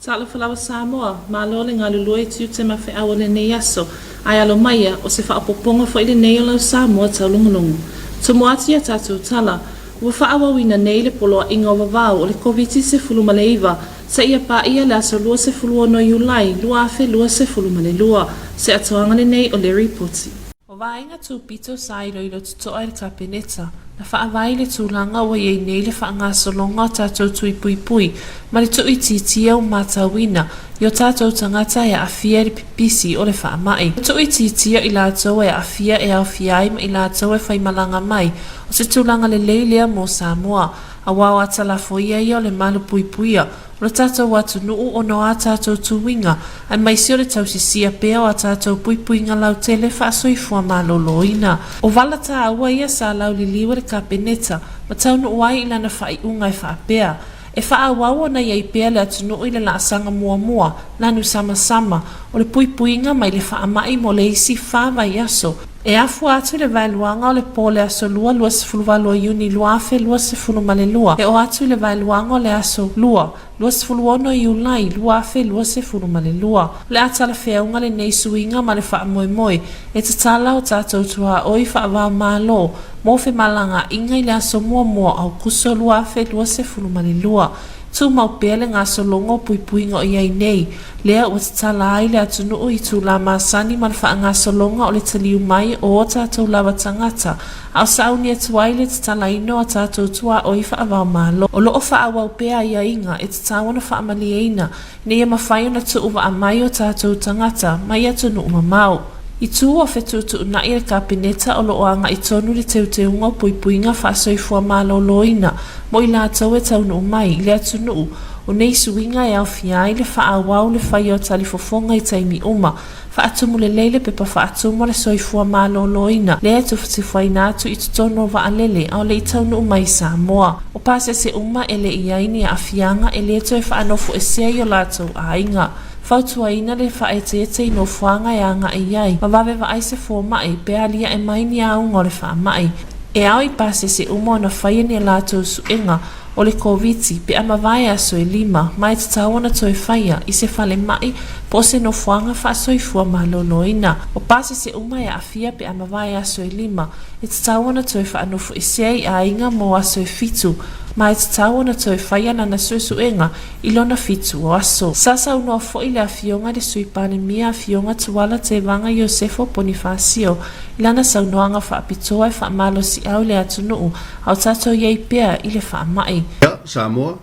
Taulogologo Samoa, malole ngalului tiu te mafe awale ne yaso, ai alo maya o se whaapoponga fo ile nei o Samoa taulongolongo. Tomoati ya tatu tala, ua whaawawina nei le poloa inga o wawao o le Komiti Faamisionare, sa ia pa ia le aso lua se fulua no Iulai, lua afe lua se fulumale lua, se atoanga le nei o le ripoti. O vainga tu pito sa ilo ilo tutoa il kabineta, na whaawai le tūlanga wa iei nei le whaangasolonga tātou tui pui pui, ma le tui titia o matawina, i o tātou tangata e awhia le pipisi o le whaamai. Tui titia i lātou e awhia e awhiai ma i lātou e whaimalanga mai, o se tūlanga le leilea mo Samoa, a wau atala foia i o le malu pui puia, o le tātou watu nuu o no a tātou tuwinga, ai mai si o le tausisia pea o a tātou pui puinga lau tele whaasoifua maloloina. O vala tā aua ia sa lau li liwa le kabineta, ma tau nu uai ilana whai unga e whaapea. E whaawawa na iei pea le atu nuu ile la asanga mua mua, lanu sama sama, o le pui puinga mai le whaamai mo le isi whawai aso. E afu atu le vailuanga o le pole aso lua lua se fuluvalo iuni lua afe lua se fulumale lua. E o atu le vailuanga o le aso lua se fuluono Iulai lua afe lua se fulumale lua. Le atala feaunga le nei suinga ma le wha moe moe. E te tala o tātou tua oi wha wau malo. Mo fe malanga inga i le aso mua mua au kuso lua afe lua se fulumale lua. Tu mau pele ngā solongo pui pui ngo iai nei. Lea ua te tala ai le atu nuu i tu la masani man wha ngā solonga o le taliu mai o tātou lawa tangata. Au sauni atu ai le te tala ino a tātou tua o i wha awau malo. O loo wha awau pea ia inga e te tāwana wha amali eina. Ne ia mawhai na tu uwa amai o tātou tangata mai atu nuu mamau. I tū o whetutu na i le kabineta o loo anga i tonu le teuteunga pui puinga whaasoifua malo loina. Mo i lātou e taunu mai, le atu nuu, o nei suinga e au fiai le whaawau le whai o tali fofonga i taimi uma. Whaatumu le leile pepa whaatumu le soifua malo loina. Le atu whatifuai nātu i tutono wa alele au le i taunu mai Samoa. O pase se uma e le iaini a afianga e le to e whaanofu e sea i o lātou a inga. Fautua ina le whaetete i no fuanga e anga e iai. Ma wawe wa aise fō mai, pēa lia e maini a ungo le wha mai. E au i pase se umo na whaia ni lātou suenga o le Komiti pe ama vai aso e lima, mai te tawana toi whaia i se whale mai po se no fuanga whaasoifua maloloina. O pase se uma e awhia pe ama vai aso e lima, e te tawana toi whaanofu e sei a inga mo aso e fitu, mai te tawana toi whaia na suenga i lona fitu o aso. Sasa unoa fo i le a fionga de suipane mia a fionga tuwala te vanga Iosefo Bonifasio, ilana saunoanga whaapitoa e whaamalo si au le atu nuu, au tato iei pea i le whaamai. Ya, Samoa,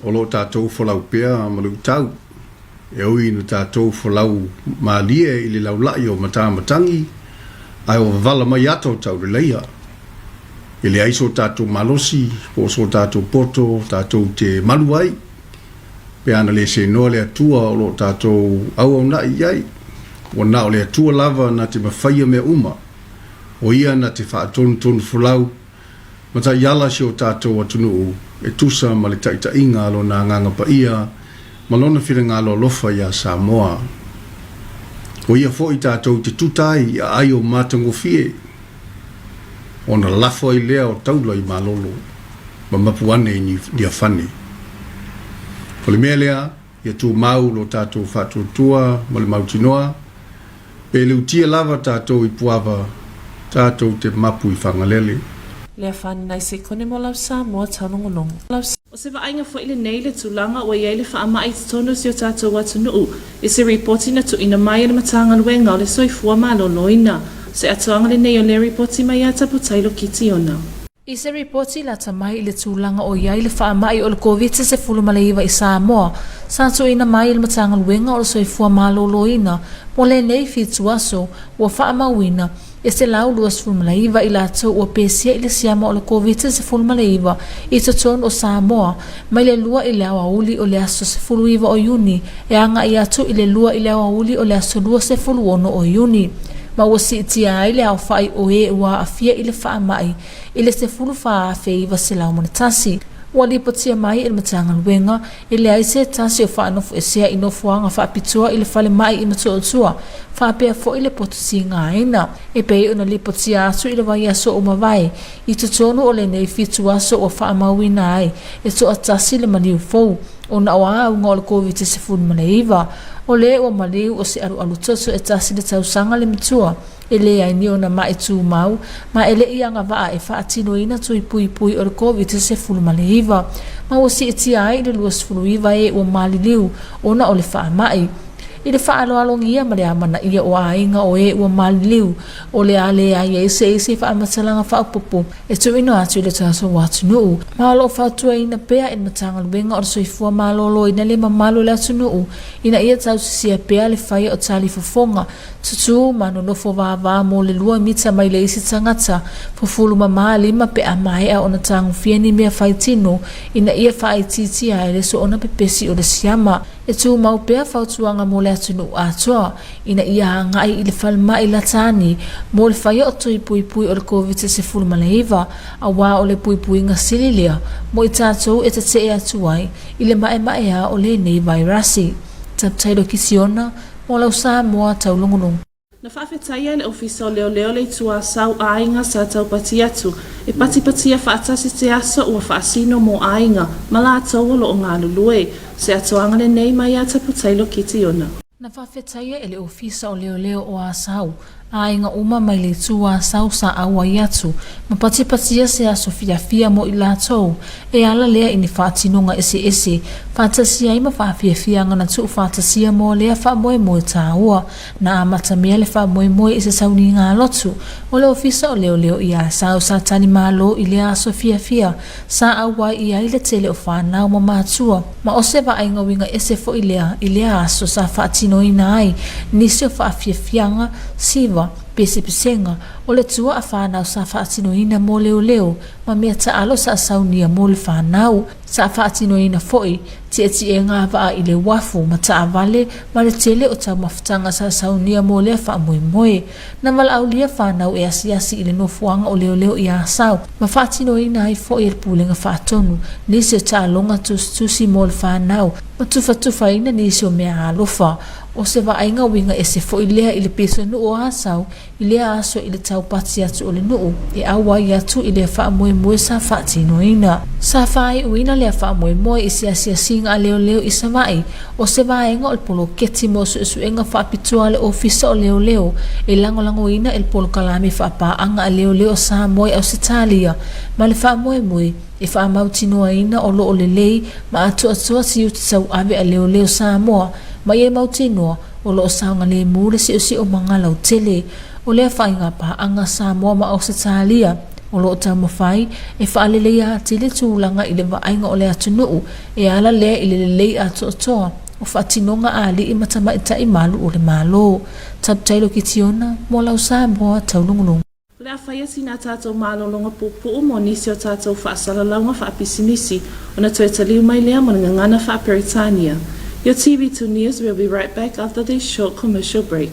o lo tātou whalau pea malu tau. E oi no tātou whalau maalie i le laulai o matamatangi, ai o vala mai ato tau le leia. I le aiso tātou malosi, o so tātou poto, tātou te maluai. Pe ana le se noa le atua o lo tātou au au nai iai. O na o le atua lava na te mawhaia me uma. O ia na te whaatonu tonu whalau. Mata iala si o tātou atunu e tusa ma le taita inga alo na nganga pa ia, malona whira ngā lo lofa ia Samoa. O ia fo i tātou te tutai a ai o mātango fie. O na lafo i lea o taula i malolo, ma mapuane i ni a whane. Po le mea lea, ia tū mau lo tātou whātuatua, ma le mautinoa, pe le utia lava tātou i puava, tātou te mapu i whangalele. Le whanai se kone mo lau Samoa taulogologo. O se waainga fo ile nei le tūlanga o iei le whaamai te tono si o tātou watu nuu. I se reporti na tu ina mai le matanga luenga o le soifua malo loina. Se atoanga le nei o le reporti mai ata po tailo kiti ona. I se reporti la tamai le tūlanga o iei le whaamai o le Komiti Faamisionare i Samoa. Sa tu ina mai le matanga luenga o le soifua malo loina. Mo le nei fitu aso o whaamawina. E se lau luas fulmalaiva i lātou ua pēsia i le siama o le Komiti Faamisionare i te tonu o Samoa, mai le lua i le awauli o le aso se fuluiva o Iuni, e anga i atu i le lua i le awauli o le aso lua se fuluono o Iuni. Ma ua si itia ai le au whai o e ua afia i le whaamai, i le se fulu wha awheiva se lau manatasi. ua lipatia mai i le matagaluega i le ai se tasi o faanofo esea i nofoaga faapitua i le falemai i matuatua faapea foʻi le potosigaina e pei ona lipatia atu i le vaiaso o mavae i totonu o lenei fituaso ua faamauina ai e toʻatasi le maliu fou ona o aauga o le COVID-19 o le ua maliu o se alualu toto e tasi le tausaga le matua e le ai ni ona mai tumau ma ele i anga va e faatinoina tui pui o le COVID-19 ma o si tia ai le luas fuluiva e o maliliu ona o le faamai i le faaloalogia ma le amana ia o ainga o e ua maliliu o le ale ai e se faamatalaga faapopo e tuina atu i le taso watunuu ma o loo faatuaina pea i le matagaluega o le soifua malolo ina le mamalu le atunuu ina ia tausisia pea le faia o talifofoga tutu ma nonofo vava mo le 2 mita mai le isi tagata fufulu mamā 5 pe a mae a ona tagufia ni mea faitino ina ia faaititia ai le so ona pepesi o le siama e tumau pea fautuaga mo le atunuu atoa ina ia hagai i le falemai latani mo le faia o toi puipui o le COVID-19 auā o le puipuiga sili lea mo i tatou e tatee atu ai i le maʻemaʻe a o lenei vairasi taputailo kisiona mo lau Samoa taulogologo. Na whaafetaia le ofisa o leo le tua sau ainga sa tau pati atu. E pati whaatasi te aso ua whaasino mo ainga. Mala atau o lo ngā lulue. Se atoanga le nei mai a taputailo kiti ona. Na whaafetaia ele ofisa o leo o a sau. Ainga uma mai le tua sau sa awa iatu. Ma pati se a sofia mo i lātou. E ala lea ini whaatinonga ese. Whaatasia ima whaafia ngana tu whaatasia mo lea wha moe tāua. Na amata mea le wha moe i se sauni ngā lotu. O le ofisa o leo i a sau sa tani malo i lea sofia. Sa awa i ai le tele o whanau ma mātua. Ma o se wa ainga winga ese fo i lea aso sa whaatino ina ai. Nisi o whaafia siva. Pesenga o le tua a whanau sa whaatinoina mo leo ma mea taalo sa saunia mo le whanau sa whaatinoina foi te e ngā waa i le wafu ma taa vale ma le tele o tau mafutanga sa saunia mo le wha moe na wala au lia whanau e asiasi i le nofuanga o leo i a sau ma whaatinoina ai foi e pulenga whaatonu nisi o taalonga tusi mo le whanau ma tufa ina nisi o mea alofa o se wa ainga winga e se fo i lea i le peso nuu o asau i lea aso i le tau pati atu o le nuu e awa i atu i lea wha moe sa whaatinoina sa whaai uina lea wha moe i se asiasinga a leo i samai o se wa ainga o le polo keti mo su enga wha pitua le ofisa o leo e lango ina il polo kalami wha paanga a leo sa moe au se talia ma le wha moe e wha mautinoa ina o lo o le lei ma atua si uti sau ave a leo Samoa ma ye mautinoa o lo saunga le mure si o manga lau tele o le whainga pa anga Samoa ma o se talia o lo tau mawhai e whaalele ia tele tūlanga i le vainga o le atunuu e ala lea i le lei atoa o whaatinonga ali i matama i tai malu o le malo taputailo ki tiona mo lau Samoa taulogologo. Le a whaia si nā tātou mālolonga pupu mo nisi o tātou whaasalaunga whaapisinisi o na tuetaliu mai lea mo ngangana whaaperitania. Your TV2 News will be right back after this short commercial break.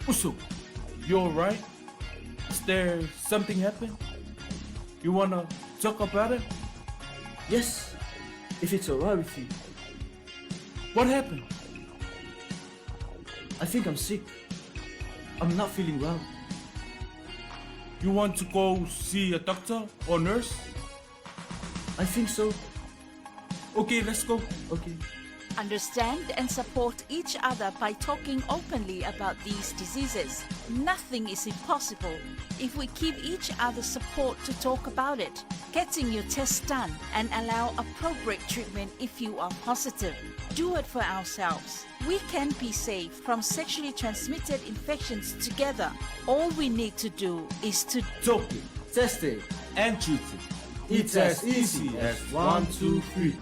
Uso, you alright? Is there something happened? You wanna talk about it? Yes, if it's alright with you. What happened? I think I'm sick. I'm not feeling well. You want to go see a doctor or nurse? I think so. Okay, let's go. Okay. understand and support each other by talking openly about these diseases. Nothing is impossible if we keep each other support to talk about it. Getting your test done and allow appropriate treatment if you are positive. Do it for ourselves. We can be safe from sexually transmitted infections together. All we need to do is to Talk it, test it, And treat it. it's as easy as 1, 2, 3.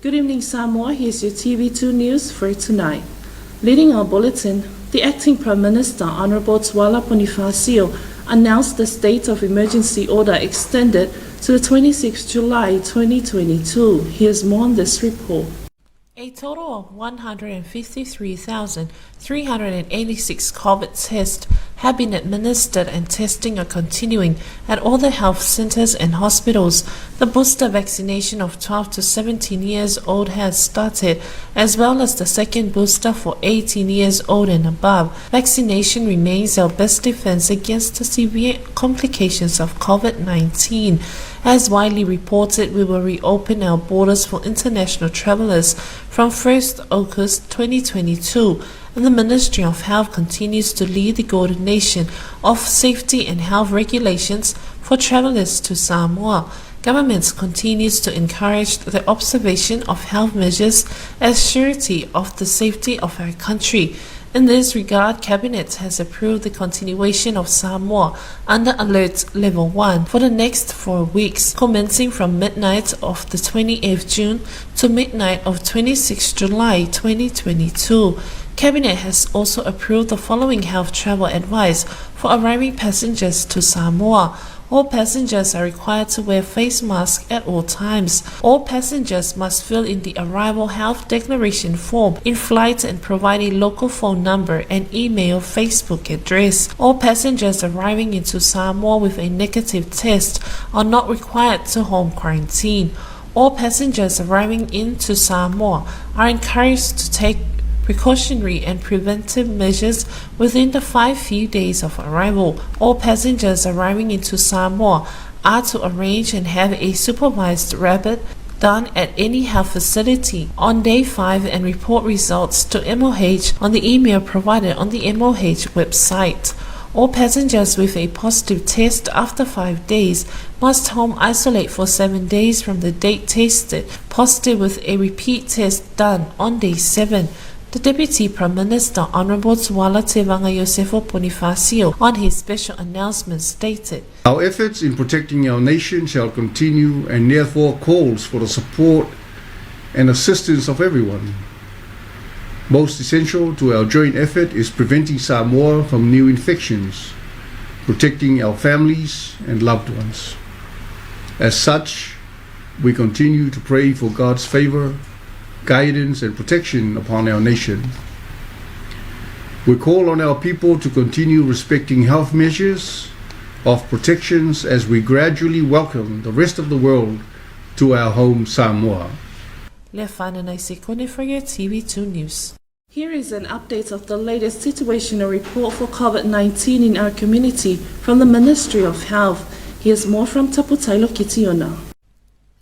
Good evening, Samoa. Here's your TV2 news for tonight. Leading our bulletin, the Acting Prime Minister, Honourable Komiti Faamisionare, announced the state of emergency order extended to the 26th July 2022. Here's more on this report. A total of 153,386 COVID tests have been administered and testing are continuing at all the health centers and hospitals. The booster vaccination of 12 to 17 years old has started, as well as the second booster for 18 years old and above. Vaccination remains our best defense against the severe complications of COVID-19. As widely reported, we will reopen our borders for international travelers from 1st August 2022, and the Ministry of Health continues to lead the coordination of safety and health regulations for travelers to Samoa. Government continues to encourage the observation of health measures as surety of the safety of our country. In this regard, Cabinet has approved the continuation of Samoa under Alert Level 1 for the next 4 weeks, commencing from midnight of the 28th June to midnight of 26 July 2022. Cabinet has also approved the following health travel advice for arriving passengers to Samoa. All passengers are required to wear face masks at all times. All passengers must fill in the arrival health declaration form in flight and provide a local phone number and email Facebook address. All passengers arriving into Samoa with a negative test are not required to home quarantine. All passengers arriving into Samoa are encouraged to take precautionary and preventive measures within the 5 few days of arrival. All passengers arriving into Samoa are to arrange and have a supervised rapid done at any health facility on day 5 and report results to MOH on the email provided on the MOH website. All passengers with a positive test after 5 days must home isolate for 7 days from the date tested positive with a repeat test done on day 7. The Deputy Prime Minister, Honourable Komiti on his special announcement stated, Our efforts in protecting our nation shall continue and therefore calls for the support and assistance of everyone. Most essential to our joint effort is preventing Samoa from new infections, protecting our families and loved ones. As such, we continue to pray for God's favour, guidance and protection upon our nation. We call on our people to continue respecting health measures of protections as we gradually welcome the rest of the world to our home Samoa. Lefana Sekone for your TV2 News. Here is an update of the latest situational report for COVID-19 in our community from the Ministry of Health. Here's more from Taulogologo.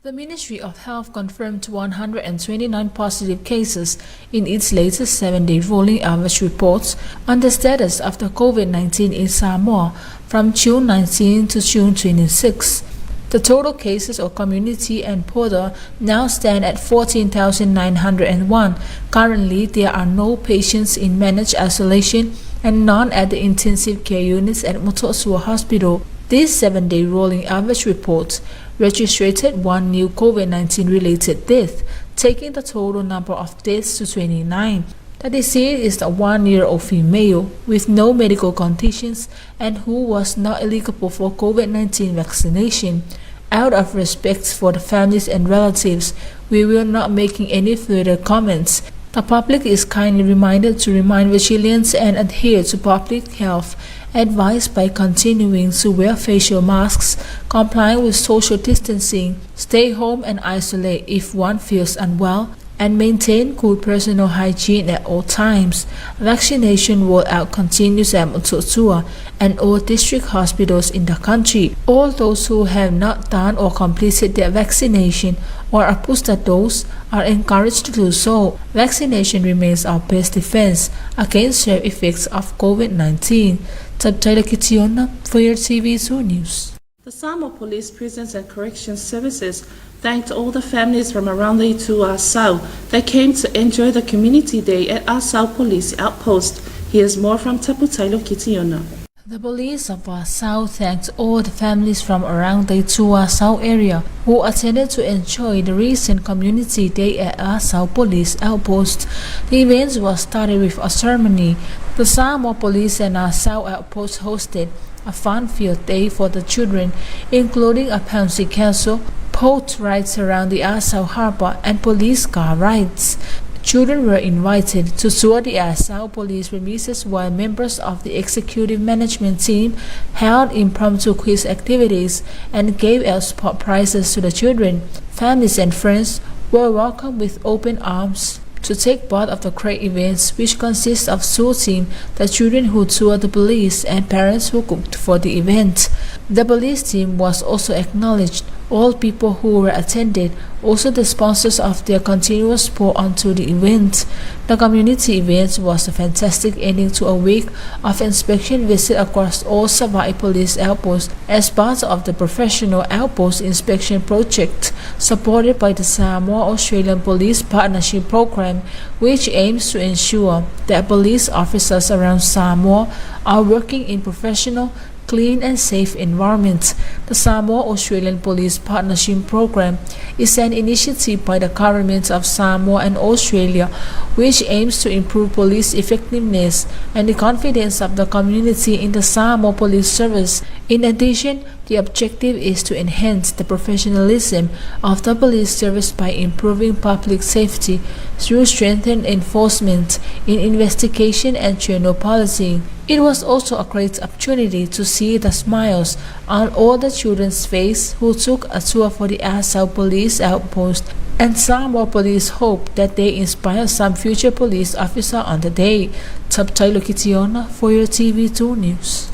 The Ministry of Health confirmed 129 positive cases in its latest 7-day rolling average reports on the status of the COVID-19 in Samoa from June 19 to June 26. The total cases of community and porter now stand at 14,901. Currently, there are no patients in managed isolation and none at the intensive care units at Motosua Hospital. This 7-day rolling average report registered 1 new COVID-19 related death, taking the total number of deaths to 29. The deceased is a 1-year-old female with no medical conditions and who was not eligible for COVID-19 vaccination. Out of respect for the families and relatives, we will not making any further comments. The public is kindly reminded to remain vigilant and adhere to public health advice by continuing to wear facial masks, complying with social distancing, stay home and isolate if one feels unwell, and maintain good personal hygiene at all times. Vaccination rollout continues at Mototua and all district hospitals in the country. All those who have not done or completed their vaccination or a booster dose are encouraged to do so. Vaccination remains our best defense against the effects of COVID-19. Taulogologo for your TV2 News. The Samoa Police Prisons and Corrections Services thanked all the families from around the Itu Asau that came to enjoy the Community Day at Asau Police Outpost. Here's more from Taulogologo. The police of Asau thanked all the families from around the Itu Asau area who attended to enjoy the recent Community Day at Asau Police Outpost. The event was started with a ceremony. The Samoa Police and Asau Outpost hosted a fun-filled day for the children, including a bouncy castle, boat rides around the Asau Harbor, and police car rides. Children were invited to tour the Asau police premises while members of the executive management team held impromptu quiz activities and gave out sport prizes to the children. Families and friends were welcomed with open arms to take part of the great events, which consist of school team, the children who toured the police, and parents who cooked for the event. The police team was also acknowledged. All people who were attended, also the sponsors of their continuous support onto the event. The community event was a fantastic ending to a week of inspection visit across all Savai'i police outposts as part of the professional outpost inspection project supported by the Samoa-Australian Police Partnership Program, which aims to ensure that police officers around Samoa are working in professional, clean and safe environment. The Samoa-Australian Police Partnership Program is an initiative by the governments of Samoa and Australia which aims to improve police effectiveness and the confidence of the community in the Samoa Police Service. In addition, the objective is to enhance the professionalism of the police service by improving public safety through strengthened enforcement in investigation and general policing. It was also a great opportunity to see the smiles on all the children's faces who took a tour for the Asau Police Outpost, and Samoa Police hope that they inspire some future police officer on the day. Taulogologo for your TV2 News.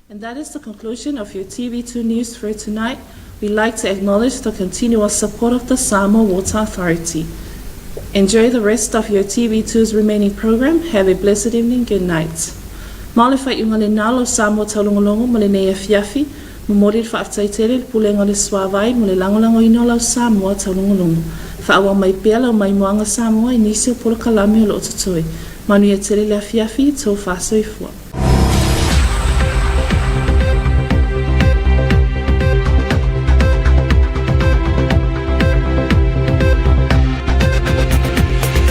And that is the conclusion of your TV2 News for tonight. We'd like to acknowledge the continuous support of the Samoa Water Authority. Enjoy the rest of your TV2's remaining program. Have a blessed evening. Good night. Male fai unga le nalo Samoa Taulogologo mo le nei fiafi, mo mori le whaaftaitele le pulenga le swavai mo le langolango ino lau Samoa Taulogologo. Whaawa mai pia lau mai moanga Samoa inisi o polo kalame o lo tatoi. Manu ia tele le fiafi tō whāsoi fua.